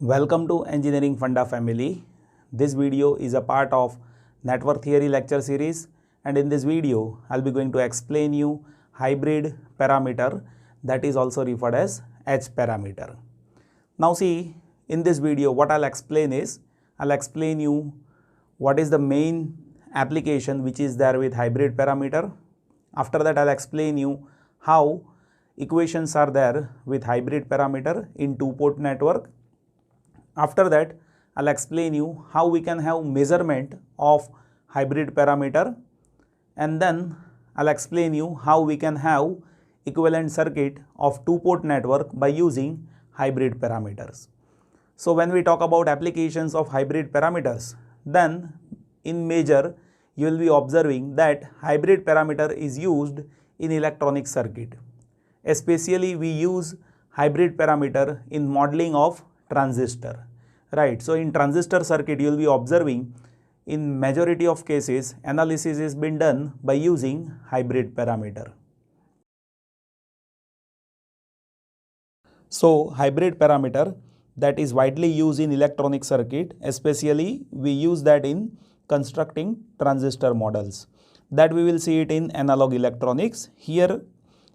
Welcome to Engineering Funda family. This video is a part of Network Theory lecture series, and in this video I'll be going to explain you hybrid parameter, that is also referred as H parameter. Now see, in this video what I'll explain you what is the main application which is there with hybrid parameter. After that I'll explain you how equations are there with hybrid parameter in two-port network. After that, I'll explain you how we can have measurement of hybrid parameter, and then I'll explain you how we can have equivalent circuit of two-port network by using hybrid parameters. So when we talk about applications of hybrid parameters, then in major you will be observing that hybrid parameter is used in electronic circuit. Especially we use hybrid parameter in modeling of transistor, right? So in transistor circuit you will be observing in majority of cases analysis is been done by using hybrid parameter. So hybrid parameter that is widely used in electronic circuit, especially we use that in constructing transistor models, that we will see it in analog electronics. Here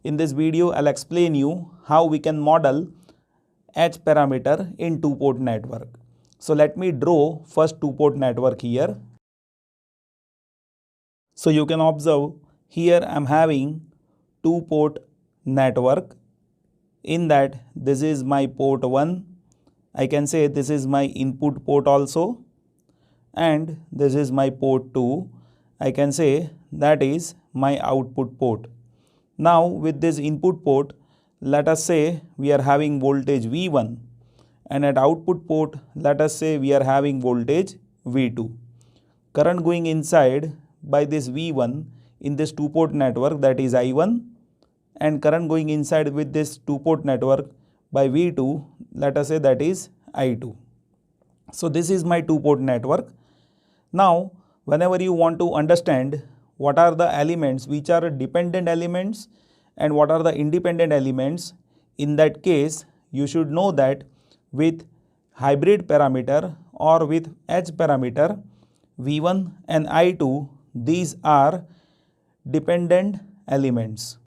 in this video I'll explain you how we can model H parameter in two-port network. So let me draw first two-port network here. So you can observe here I'm having two-port network. In that this is my port 1, I can say this is my input port also, and this is my port 2, I can say that is my output port. Now with this input port, let us say we are having voltage V1, and at output port let us say we are having voltage V2. Current going inside by this V1 in this two-port network, that is I1, and current going inside with this two-port network by V2, let us say that is I2. So this is my two-port network. Now whenever you want to understand what are the elements which are dependent elements and what are the independent elements, in that case you should know that with hybrid parameter or with H parameter, V1 and I2, these are dependent elements,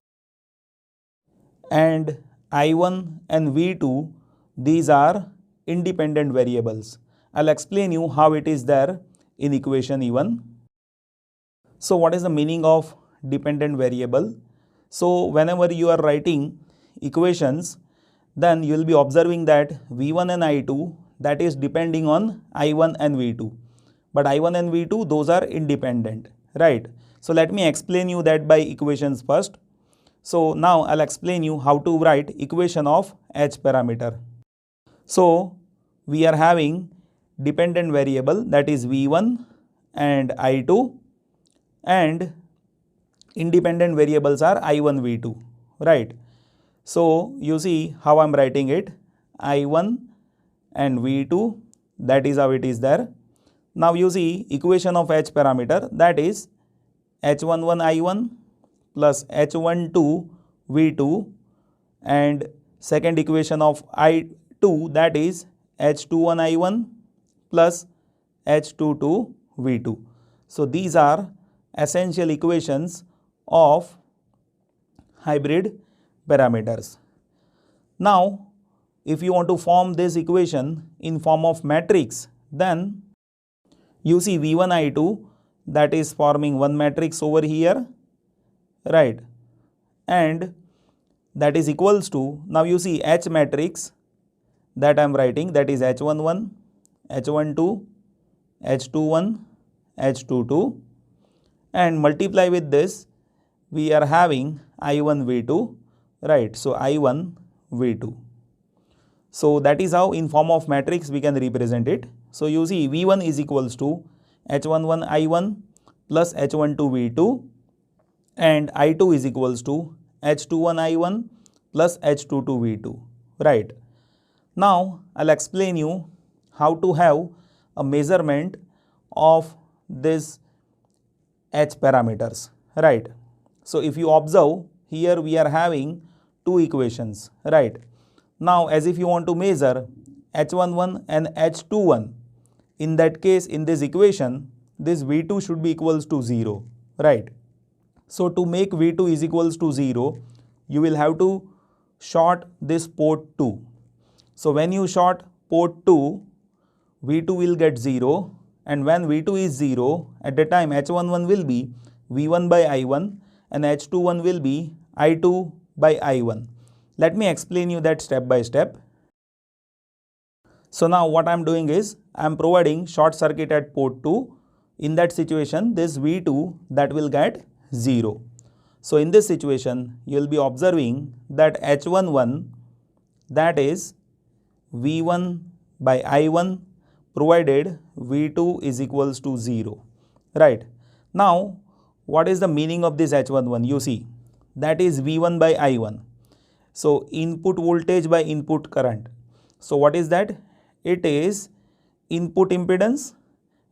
and I1 and V2, these are independent variables. I'll explain you how it is there in equation E1. So what is the meaning of dependent variable? So whenever you are writing equations, then you will be observing that V1 and I2, that is depending on I1 and V2. But I1 and V2, those are independent, right? So let me explain you that by equations first. So now I'll explain you how to write equation of H parameter. So we are having dependent variable, that is V1 and I2, and independent variables are I1, V2, right? So you see how I'm writing it, I1 and V2, that is how it is there. Now you see equation of H parameter, that is H11 I1 plus H12 V2, and second equation of I2, that is H21 I1 plus H22 V2. So these are essential equations of hybrid parameters. Now if you want to form this equation in form of matrix, then you see V1 I2, that is forming one matrix over here, right, and that is equals to, now you see H matrix that I am writing, that is H11, H12, H21, H22, and multiply with this we are having I1 V2, right? So I1 V2. So that is how in form of matrix we can represent it. So you see V1 is equals to H11 I1 plus H12 V2, and I2 is equals to H21 I1 plus H22 V2, right? Now I'll explain you how to have a measurement of this H parameters, right? So if you observe here we are having two equations, right? Now as if you want to measure H11 and H21, in that case, in this equation, this V2 should be equals to 0, right? So to make V2 is equals to 0, you will have to short this port 2. So when you short port 2, V2 will get 0, and when V2 is 0, at the time H11 will be V1 by I1 and H21 will be I2 by I1. Let me explain you that step by step. So now what I am doing is, I am providing short circuit at port 2. In that situation, this V2 that will get 0. So in this situation, you will be observing that H11, that is V1 by I1, provided V2 is equals to 0, right? Now, what is the meaning of this H11? You see, that is V1 by I1. So input voltage by input current. So what is that? It is input impedance,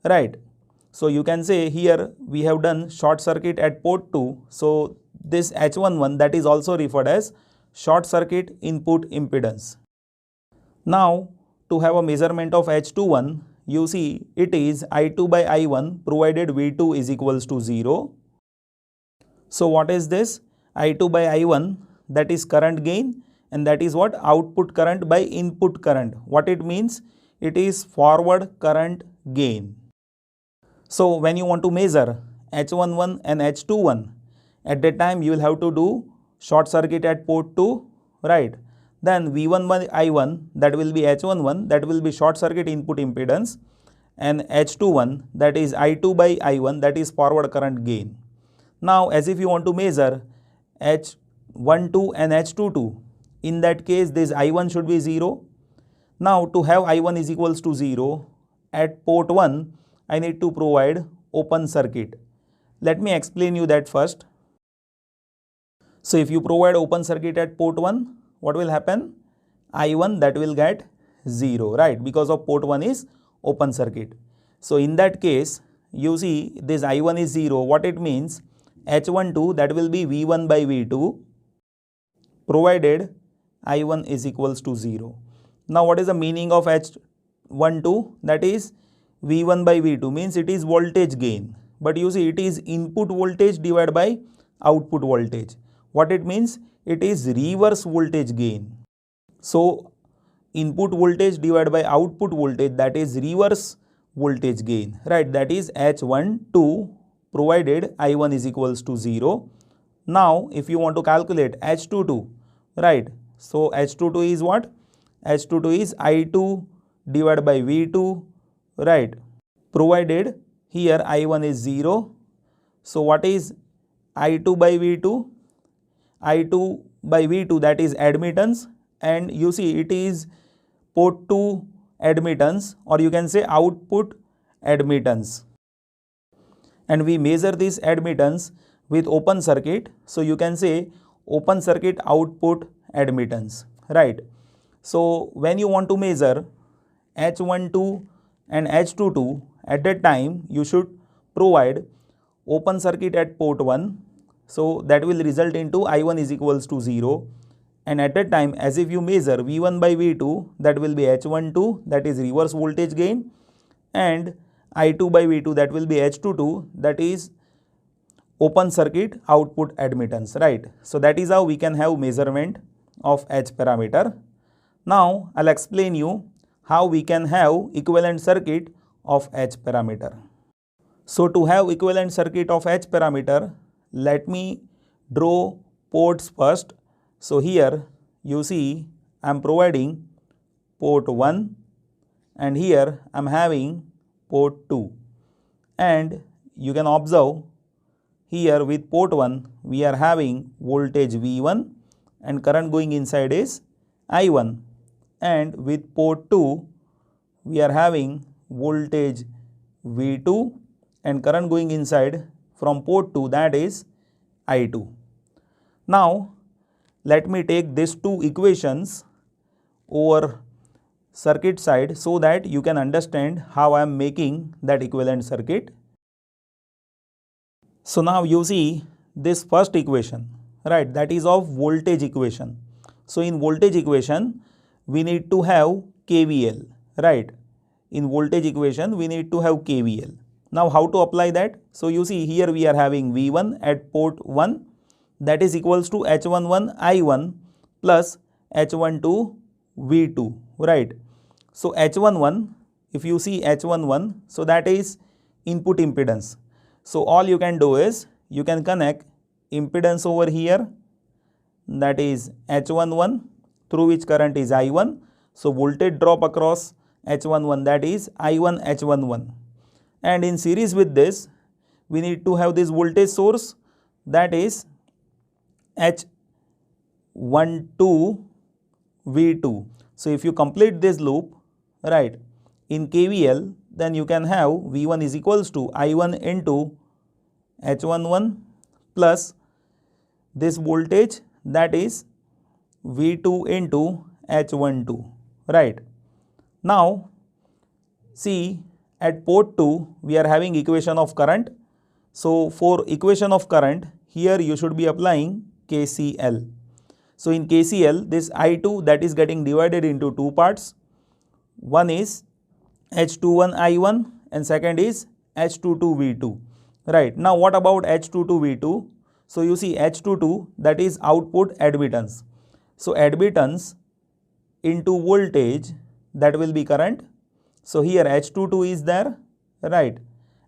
right? So you can say here we have done short circuit at port 2. So this H11, that is also referred as short circuit input impedance. Now to have a measurement of H21, you see it is I2 by I1 provided V2 is equals to 0. So what is this? I2 by I1, that is current gain, and that is what? Output current by input current. What it means? It is forward current gain. So when you want to measure H11 and H21, at that time you will have to do short circuit at port 2, right? Then V1 by I1, that will be H11, that will be short circuit input impedance, and H21, that is I2 by I1, that is forward current gain. Now as if you want to measure H12 and H22, in that case this I1 should be 0. Now to have I1 is equals to 0, at port 1, I need to provide open circuit. Let me explain you that first. So if you provide open circuit at port 1, what will happen? I1 that will get 0, right? Because of port 1 is open circuit. So in that case, you see this I1 is 0. What it means? H12 that will be V1 by V2 provided I1 is equals to 0. Now what is the meaning of H12? That is V1 by V2, means it is voltage gain. But you see it is input voltage divided by output voltage. What it means? It is reverse voltage gain. So input voltage divided by output voltage, that is reverse voltage gain, right? That is H12 provided I1 is equals to 0. Now if you want to calculate H22, right? So H22 is what? H22 is I2 divided by V2, right? Provided here I1 is 0. So what is I2 by V2? I2 by V2, that is admittance, and you see it is port 2 admittance, or you can say output admittance. And we measure this admittance with open circuit. So you can say open circuit output admittance, right? So when you want to measure H12 and H22, at that time you should provide open circuit at port 1. So that will result into I1 is equals to 0. And at that time, as if you measure V1 by V2, that will be H12, that is reverse voltage gain, and I2 by V2, that will be H22, that is open circuit output admittance, right? So that is how we can have measurement of H parameter. Now I'll explain you how we can have equivalent circuit of H parameter. So to have equivalent circuit of H parameter, let me draw ports first. So here you see I am providing port 1, and here I am having port 2, and you can observe here with port 1 we are having voltage V1 and current going inside is I1, and with port 2 we are having voltage V2 and current going inside from port 2, that is I2. Now let me take these two equations over circuit side so that you can understand how I am making that equivalent circuit. So now you see this first equation, right? That is of voltage equation. So in voltage equation we need to have KVL, right? In voltage equation, we need to have KVL. Now, how to apply that? So, you see here we are having V1 at port 1, that is equals to H11 I1 plus H12 V2, right? So, H11, if you see H11, so that is input impedance. So, all you can do is you can connect impedance over here, that is H11, through which current is I1. So, voltage drop across H11, that is I1 H11. And in series with this, we need to have this voltage source, that is H12 V2. So, if you complete this loop, right, in KVL, then you can have V1 is equals to I1 into H11 plus this voltage, that is V2 into H12, right. Now, see at port 2 we are having equation of current. So, for equation of current, here you should be applying KCL. So, in KCL, this I2 that is getting divided into two parts. One is H21 I1 and second is H22 V2, right. Now, what about H22 V2? So, you see H22, that is output admittance. So, admittance into voltage, that will be current. So, here H22 is there, right,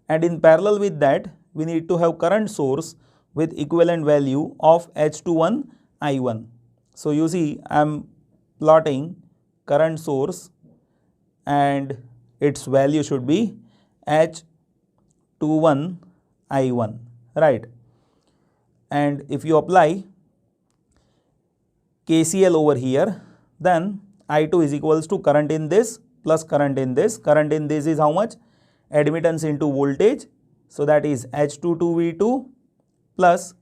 and in parallel with that we need to have current source with equivalent value of H21 I1. So, you see I am plotting current source and its value should be H21 I1, right. And if you apply KCL over here, then I2 is equals to current in this plus current in this. Current in this is how much? Admittance into voltage. So, that is H22 V2 plus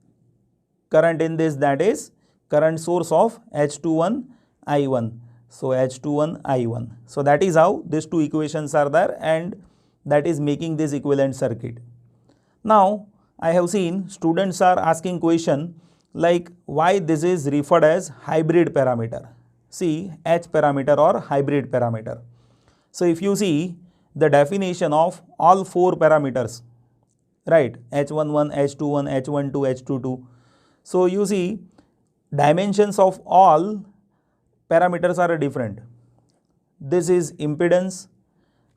current in this, that is current source of H21 I1. So, H21 I1. So, that is how these two equations are there, and that is making this equivalent circuit. Now, I have seen students are asking question like why this is referred as hybrid parameter. See, H parameter or hybrid parameter. So, if you see the definition of all four parameters, right, H11, H21, H12, H22. So, you see dimensions of all parameters are different. This is impedance,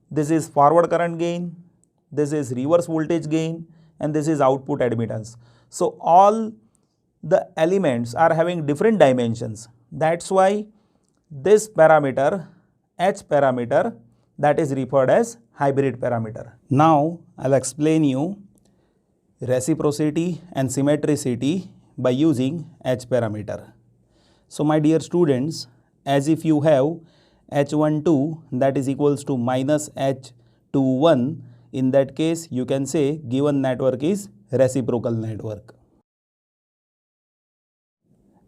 this is forward current gain, this is reverse voltage gain, and this is output admittance. So, all the elements are having different dimensions. That's why this parameter, H parameter, that is referred as hybrid parameter. Now, I will explain you reciprocity and symmetricity by using H parameter. So, my dear students, as if you have H12 that is equals to minus H21, in that case you can say given network is reciprocal network.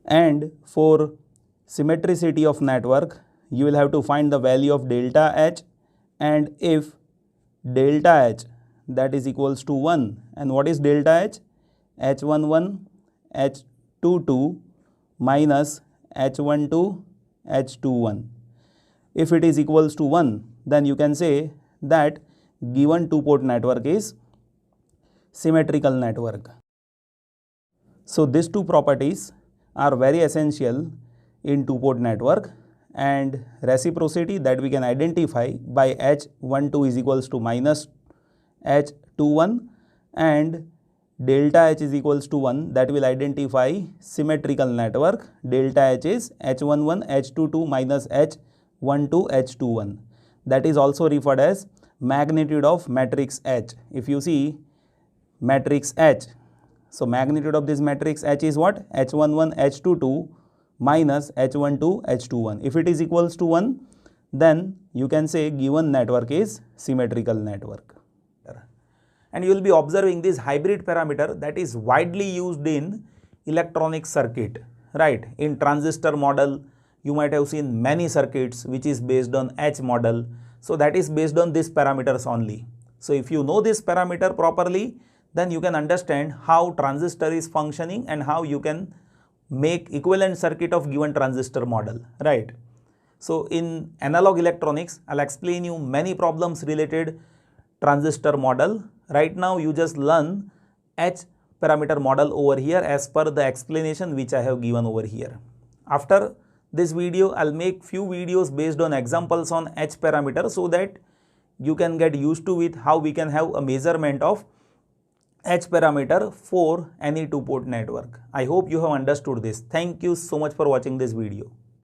And for symmetricity of network, you will have to find the value of delta H, and if delta H that is equals to 1, and what is delta H? H11, H22 minus H12, H21. If it is equals to 1, then you can say that given two-port network is symmetrical network. So, these two properties are very essential in two-port network, and reciprocity that we can identify by H12 is equals to minus H21, and delta H is equals to 1, that will identify symmetrical network. Delta H is H11, H22 minus H12, H21. That is also referred as magnitude of matrix H. If you see matrix H, so magnitude of this matrix H is what? H11, H22 minus H12, H21. If it is equals to 1, then you can say given network is symmetrical network. And you will be observing this hybrid parameter that is widely used in electronic circuit, right? In transistor model, you might have seen many circuits which is based on H model. So, that is based on these parameters only. So, if you know this parameter properly, then you can understand how transistor is functioning and how you can make equivalent circuit of given transistor model, right? So in analog electronics, I'll explain you many problems related transistor model. Right now you just learn H parameter model over here as per the explanation which I have given over here. After this video, I'll make few videos based on examples on H parameter so that you can get used to with how we can have a measurement of H parameter for any two-port network. I hope you have understood this. Thank you so much for watching this video.